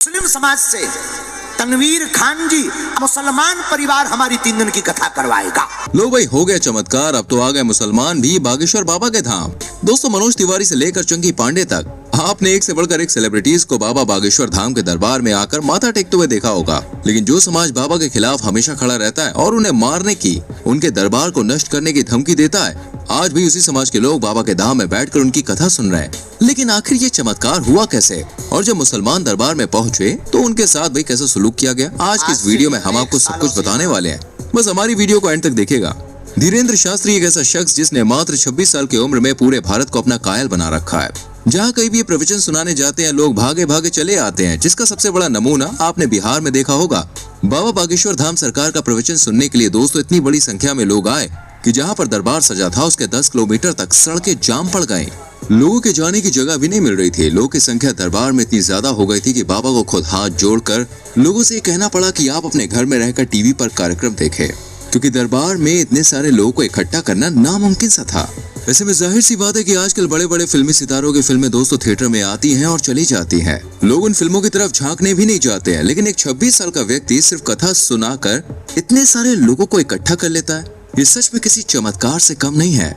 मुस्लिम समाज से तनवीर खान जी मुसलमान परिवार हमारी 3 दिन की कथा करवाएगा। लो भाई, हो गया चमत्कार। अब तो आ गए मुसलमान भी बागेश्वर बाबा के धाम। दोस्तों, मनोज तिवारी से लेकर चंकी पांडे तक आपने एक से बढ़कर एक सेलिब्रिटीज को बाबा बागेश्वर धाम के दरबार में आकर माथा टेकते हुए देखा होगा। लेकिन जो समाज बाबा के खिलाफ हमेशा खड़ा रहता है और उन्हें मारने की, उनके दरबार को नष्ट करने की धमकी देता है, आज भी उसी समाज के लोग बाबा के धाम में बैठकर उनकी कथा सुन रहे हैं। लेकिन आखिर ये चमत्कार हुआ कैसे, और जब मुसलमान दरबार में पहुंचे तो उनके साथ भाई कैसे सुलूक किया गया, आज की इस वीडियो में हम आपको सब कुछ बताने वाले हैं। बस हमारी वीडियो को एंड तक देखिएगा। धीरेन्द्र शास्त्री एक ऐसा शख्स जिसने मात्र 26 साल की उम्र में पूरे भारत को अपना कायल बना रखा है। जहाँ कहीं भी प्रवचन सुनाने जाते हैं, लोग भागे भागे चले आते हैं, जिसका सबसे बड़ा नमूना आपने बिहार में देखा होगा। बाबा बागेश्वर धाम सरकार का प्रवचन सुनने के लिए दोस्तों इतनी बड़ी संख्या में लोग आए कि जहाँ पर दरबार सजा था उसके 10 किलोमीटर तक सड़कें जाम पड़ गयी। लोगों के जाने की जगह भी नहीं मिल रही थी। लोगों की संख्या दरबार में इतनी ज्यादा हो गई थी कि बाबा को खुद हाथ जोड़कर लोगों से कहना पड़ा कि आप अपने घर में रहकर टीवी पर कार्यक्रम देखें, क्योंकि दरबार में इतने सारे लोगों को इकट्ठा करना नामुमकिन सा था। ऐसे में जाहिर सी बात है कि आजकल बड़े बड़े फिल्मी सितारों की फिल्में दोस्तों थिएटर में आती हैं और चली जाती हैं। लोग उन फिल्मों की तरफ झांकने भी नहीं चाहते हैं, लेकिन एक 26 साल का व्यक्ति सिर्फ कथा सुनाकर इतने सारे लोगों को इकट्ठा कर लेता है। ये सच में किसी चमत्कार से कम नहीं है।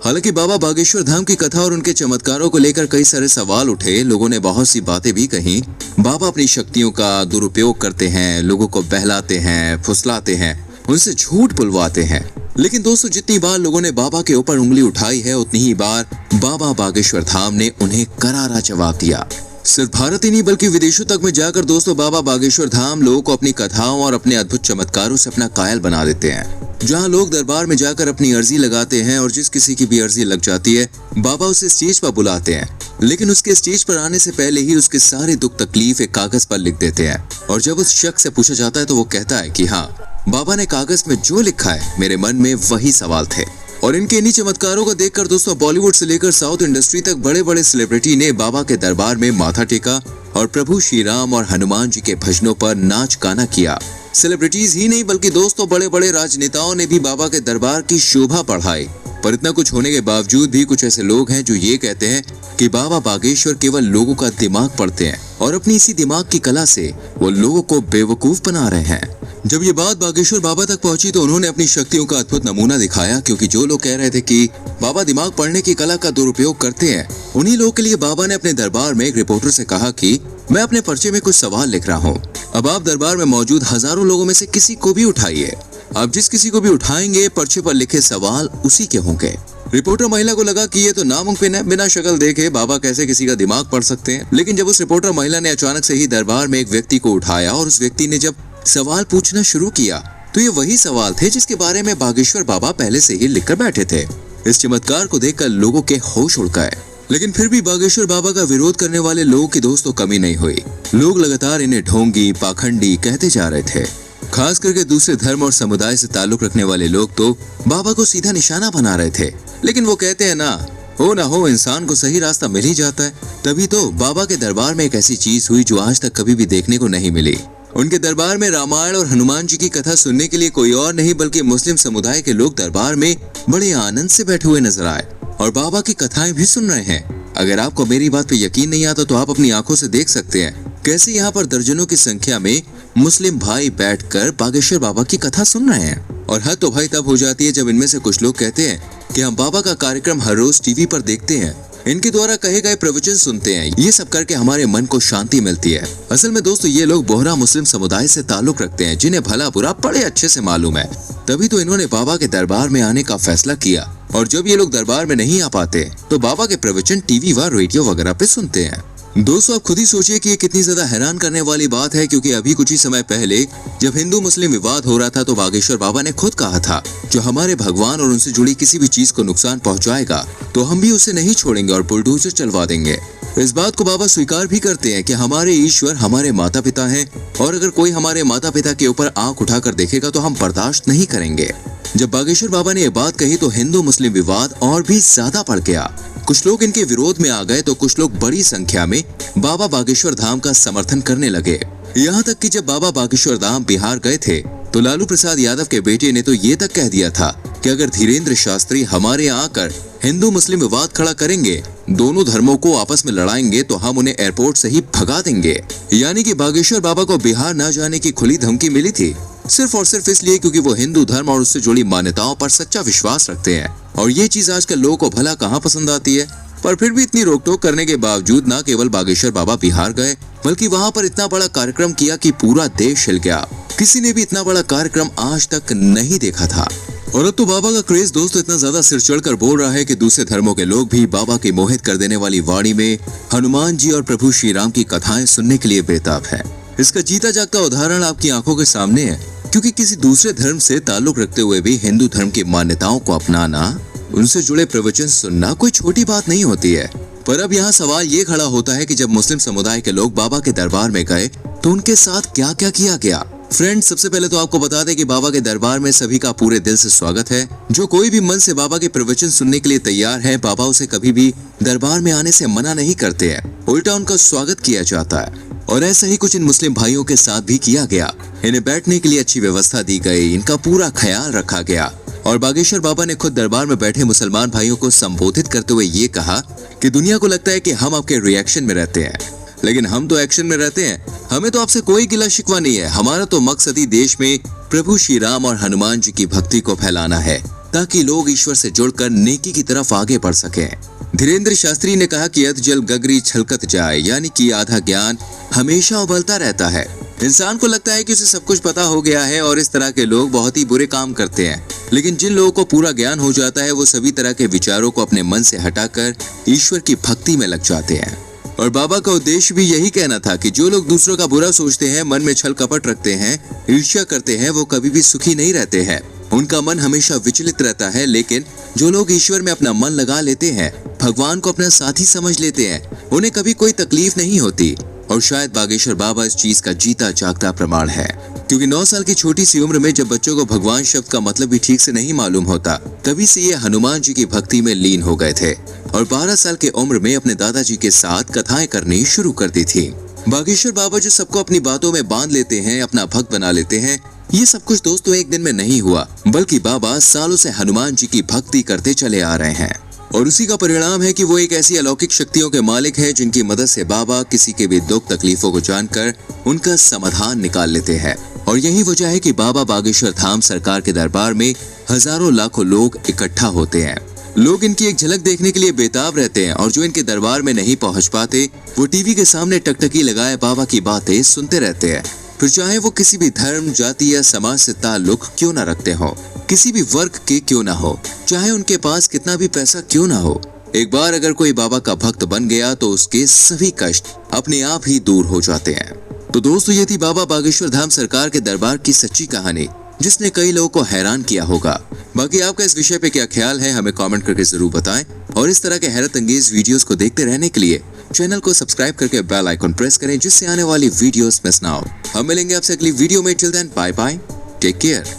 हालांकि बाबा बागेश्वर धाम की कथा और उनके चमत्कारों को लेकर कई सारे सवाल उठे, लोगों ने बहुत सी बातें भी कही। बाबा अपनी शक्तियों का दुरुपयोग करते हैं, लोगों को बहलाते हैं, फुसलाते हैं, उनसे झूठ बुलवाते हैं। लेकिन दोस्तों, जितनी बार लोगों ने बाबा के ऊपर उंगली उठाई है, उतनी ही बार बाबा बागेश्वर धाम ने उन्हें करारा जवाब दिया। सिर्फ भारत ही नहीं बल्कि विदेशों तक में जाकर दोस्तों बाबा बागेश्वर धाम लोगों को अपनी कथाओं और अपने अद्भुत चमत्कारों से अपना कायल बना देते हैं। जहां लोग दरबार में जाकर अपनी अर्जी लगाते हैं और जिस किसी की भी अर्जी लग जाती है, बाबा उसे स्टेज पर बुलाते हैं। लेकिन उसके स्टेज पर आने से पहले ही उसके सारे दुख तकलीफ एक कागज पर लिख देते हैं। और जब उस शख्स से पूछा जाता है तो वो कहता है कि हाँ, बाबा ने कागज में जो लिखा है मेरे मन में वही सवाल थे। और इनके इन्हीं चमत्कारों को देखकर दोस्तों बॉलीवुड से लेकर साउथ इंडस्ट्री तक बड़े बड़े सेलिब्रिटी ने बाबा के दरबार में माथा टेका और प्रभु श्री राम और हनुमान जी के भजनों पर नाच गाना किया। सेलिब्रिटीज ही नहीं बल्कि दोस्तों बड़े बड़े राजनेताओं ने भी बाबा के दरबार की शोभा बढ़ाई। पर इतना कुछ होने के बावजूद भी कुछ ऐसे लोग हैं जो ये कहते हैं कि बाबा बागेश्वर केवल लोगों का दिमाग पढ़ते हैं और अपनी इसी दिमाग की कला से वो लोगों को बेवकूफ बना रहे हैं। जब ये बात बागेश्वर बाबा तक पहुंची तो उन्होंने अपनी शक्तियों का अद्भुत नमूना दिखाया, क्योंकि जो लोग कह रहे थे कि बाबा दिमाग पढ़ने की कला का दुरुपयोग करते हैं, उन्हीं लोगों के लिए बाबा ने अपने दरबार में एक रिपोर्टर से कहा कि मैं अपने पर्चे में कुछ सवाल लिख रहा हूँ। अब आप दरबार में मौजूद हजारों लोगों में से किसी को भी उठाइए। आप जिस किसी को भी उठाएंगे पर्चे पर लिखे सवाल उसी के होंगे। रिपोर्टर महिला को लगा कि ये तो नामुमकिन है, बिना शक्ल देखे बाबा कैसे किसी का दिमाग पढ़ सकते हैं। लेकिन जब उस रिपोर्टर महिला ने अचानक से ही दरबार में एक व्यक्ति को उठाया और उस व्यक्ति ने जब सवाल पूछना शुरू किया तो ये वही सवाल थे जिसके बारे में बागेश्वर बाबा पहले से ही लिखकर बैठे थे। इस चमत्कार को देखकर लोगों के होश उड़ गए। लेकिन फिर भी बागेश्वर बाबा का विरोध करने वाले लोगों की दोस्तों कमी नहीं हुई। लोग लगातार इन्हें ढोंगी, पाखंडी कहते जा रहे थे। खास करके दूसरे धर्म और समुदाय से ताल्लुक रखने वाले लोग तो बाबा को सीधा निशाना बना रहे थे। लेकिन वो कहते हैं ना हो इंसान को सही रास्ता मिल ही जाता है। तभी तो बाबा के दरबार में एक ऐसी चीज हुई जो आज तक कभी भी देखने को नहीं मिली। उनके दरबार में रामायण और हनुमान जी की कथा सुनने के लिए कोई और नहीं बल्कि मुस्लिम समुदाय के लोग दरबार में बड़े आनंद से बैठे हुए नजर आए और बाबा की कथाएं भी सुन रहे हैं। अगर आपको मेरी बात पे यकीन नहीं आता तो आप अपनी आंखों से देख सकते हैं कैसे यहाँ पर दर्जनों की संख्या में मुस्लिम भाई बैठकर बागेश्वर बाबा की कथा सुन रहे हैं। और हद तो भाई तब हो जाती है जब इनमें से कुछ लोग कहते हैं कि हम बाबा का कार्यक्रम हर रोज टीवी पर देखते हैं, इनके द्वारा कहे गए प्रवचन सुनते हैं, ये सब करके हमारे मन को शांति मिलती है। असल में दोस्तों ये लोग बोहरा मुस्लिम समुदाय से ताल्लुक रखते हैं, जिन्हें भला बुरा बड़े अच्छे से मालूम है। तभी तो इन्होंने बाबा के दरबार में आने का फैसला किया। और जब ये लोग दरबार में नहीं आ पाते तो बाबा के प्रवचन टीवी व रेडियो वगैरह पे सुनते हैं। दोस्तों, आप खुद ही सोचिए कि ये कितनी ज्यादा हैरान करने वाली बात है, क्योंकि अभी कुछ ही समय पहले जब हिंदू मुस्लिम विवाद हो रहा था तो बागेश्वर बाबा ने खुद कहा था जो हमारे भगवान और उनसे जुड़ी किसी भी चीज को नुकसान पहुंचाएगा तो हम भी उसे नहीं छोड़ेंगे और बुलडोजर चलवा देंगे। इस बात को बाबा स्वीकार भी करते हैं कि हमारे ईश्वर हमारे माता पिता हैं और अगर कोई हमारे माता पिता के ऊपर आंख उठाकर देखेगा तो हम बर्दाश्त नहीं करेंगे। जब बागेश्वर बाबा ने ये बात कही तो हिंदू मुस्लिम विवाद और भी ज्यादा बढ़ गया। कुछ लोग इनके विरोध में आ गए तो कुछ लोग बड़ी संख्या में बाबा बागेश्वर धाम का समर्थन करने लगे। यहाँ तक कि जब बाबा बागेश्वर धाम बिहार गए थे तो लालू प्रसाद यादव के बेटे ने तो ये तक कह दिया था कि अगर धीरेन्द्र शास्त्री हमारे यहाँ आकर हिंदू मुस्लिम विवाद खड़ा करेंगे, दोनों धर्मों को आपस में लड़ाएंगे, तो हम उन्हें एयरपोर्ट से ही भगा देंगे। यानी कि बागेश्वर बाबा को बिहार न जाने की खुली धमकी मिली थी, सिर्फ और सिर्फ इसलिए क्योंकि वो हिंदू धर्म और उससे जुड़ी मान्यताओं पर सच्चा विश्वास रखते हैं। और ये चीज आजकल लोगों को भला कहाँ पसंद आती है। पर फिर भी इतनी रोकटोक करने के बावजूद न केवल बागेश्वर बाबा बिहार गए, बल्कि वहाँ पर इतना बड़ा कार्यक्रम किया कि पूरा देश हिल गया। किसी ने भी इतना बड़ा कार्यक्रम आज तक नहीं देखा था। और अब तो बाबा का क्रेज दोस्तों इतना ज्यादा सिर चढ़कर बोल रहा है कि दूसरे धर्मों के लोग भी बाबा की मोहित कर देने वाली वाणी में हनुमान जी और प्रभु श्री राम की कथाएं सुनने के लिए बेताब है। इसका जीता जागता उदाहरण आपकी आंखों के सामने है, क्योंकि किसी दूसरे धर्म से ताल्लुक रखते हुए भी हिंदू धर्म की मान्यताओं को अपनाना, उनसे जुड़े प्रवचन सुनना कोई छोटी बात नहीं होती है। पर अब यहाँ सवाल ये खड़ा होता है कि जब मुस्लिम समुदाय के लोग बाबा के दरबार में गए तो उनके साथ क्या क्या किया गया। फ्रेंड्स, सबसे पहले तो आपको बता दें कि बाबा के दरबार में सभी का पूरे दिल से स्वागत है। जो कोई भी मन से बाबा के प्रवचन सुनने के लिए तैयार है, बाबा उसे कभी भी दरबार में आने से मना नहीं करते हैं, उल्टा उनका स्वागत किया जाता है। और ऐसा ही कुछ इन मुस्लिम भाइयों के साथ भी किया गया। इन्हें बैठने के लिए अच्छी व्यवस्था दी गई, इनका पूरा ख्याल रखा गया। और बागेश्वर बाबा ने खुद दरबार में बैठे मुसलमान भाइयों को संबोधित करते हुए ये कहा कि दुनिया को लगता है कि हम आपके रिएक्शन में रहते हैं, लेकिन हम तो एक्शन में रहते हैं। हमें तो आपसे कोई गिला शिकवा नहीं है। हमारा तो मकसद ही देश में प्रभु श्री राम और हनुमान जी की भक्ति को फैलाना है, ताकि लोग ईश्वर से जुड़कर नेकी की तरफ आगे बढ़ सकें। धीरेन्द्र शास्त्री ने कहा कि अध जल गगरी छलकत जाए, यानी कि आधा ज्ञान हमेशा उबलता रहता है। इंसान को लगता है कि उसे सब कुछ पता हो गया है और इस तरह के लोग बहुत ही बुरे काम करते हैं, लेकिन जिन लोगों को पूरा ज्ञान हो जाता है वो सभी तरह के विचारों को अपने मन से हटाकर ईश्वर की भक्ति में लग जाते हैं। और बाबा का उद्देश्य भी यही कहना था कि जो लोग दूसरों का बुरा सोचते हैं, मन में छल कपट रखते हैं, ईर्ष्या करते हैं, वो कभी भी सुखी नहीं रहते हैं। उनका मन हमेशा विचलित रहता है। लेकिन जो लोग ईश्वर में अपना मन लगा लेते हैं, भगवान को अपना साथी समझ लेते हैं, उन्हें कभी कोई तकलीफ नहीं होती। और शायद बागेश्वर बाबा इस चीज का जीता जागता प्रमाण है, क्योंकि 9 साल की छोटी सी उम्र में जब बच्चों को भगवान शब्द का मतलब भी ठीक से नहीं मालूम होता, तभी से ये हनुमान जी की भक्ति में लीन हो गए थे और 12 साल की उम्र में अपने दादाजी के साथ कथाएं करनी शुरू कर दी थी। बागेश्वर बाबा जो सबको अपनी बातों में बांध लेते हैं, अपना भक्त बना लेते हैं, ये सब कुछ दोस्तों एक दिन में नहीं हुआ, बल्कि बाबा सालों से हनुमान जी की भक्ति करते चले आ रहे हैं। और उसी का परिणाम है कि वो एक ऐसी अलौकिक शक्तियों के मालिक हैं जिनकी मदद से बाबा किसी के भी दुख तकलीफों को जानकर उनका समाधान निकाल लेते हैं। और यही वजह है कि बाबा बागेश्वर धाम सरकार के दरबार में हजारों लाखों लोग इकट्ठा होते हैं। लोग इनकी एक झलक देखने के लिए बेताब रहते हैं, और जो इनके दरबार में नहीं पहुंच पाते वो टीवी के सामने टकटकी लगाए बाबा की बातें सुनते रहते हैं। फिर चाहे वो किसी भी धर्म, जाति या समाज से ताल्लुक क्यों न रखते हो, किसी भी वर्ग के क्यों ना हो, चाहे उनके पास कितना भी पैसा क्यों ना हो, एक बार अगर कोई बाबा का भक्त बन गया तो उसके सभी कष्ट अपने आप ही दूर हो जाते हैं। तो दोस्तों, ये थी बाबा बागेश्वर धाम सरकार के दरबार की सच्ची कहानी, जिसने कई लोगों को हैरान किया होगा। बाकी आपका इस विषय पे क्या ख्याल है, हमें कमेंट करके जरूर बताएं। और इस तरह के हैरत अंगेज वीडियोस को देखते रहने के लिए चैनल को सब्सक्राइब करके बेल आइकन प्रेस करें, जिससे आने वाली वीडियोस मिस ना हो। हम मिलेंगे आपसे अगली वीडियो में। Till then, bye bye, take care.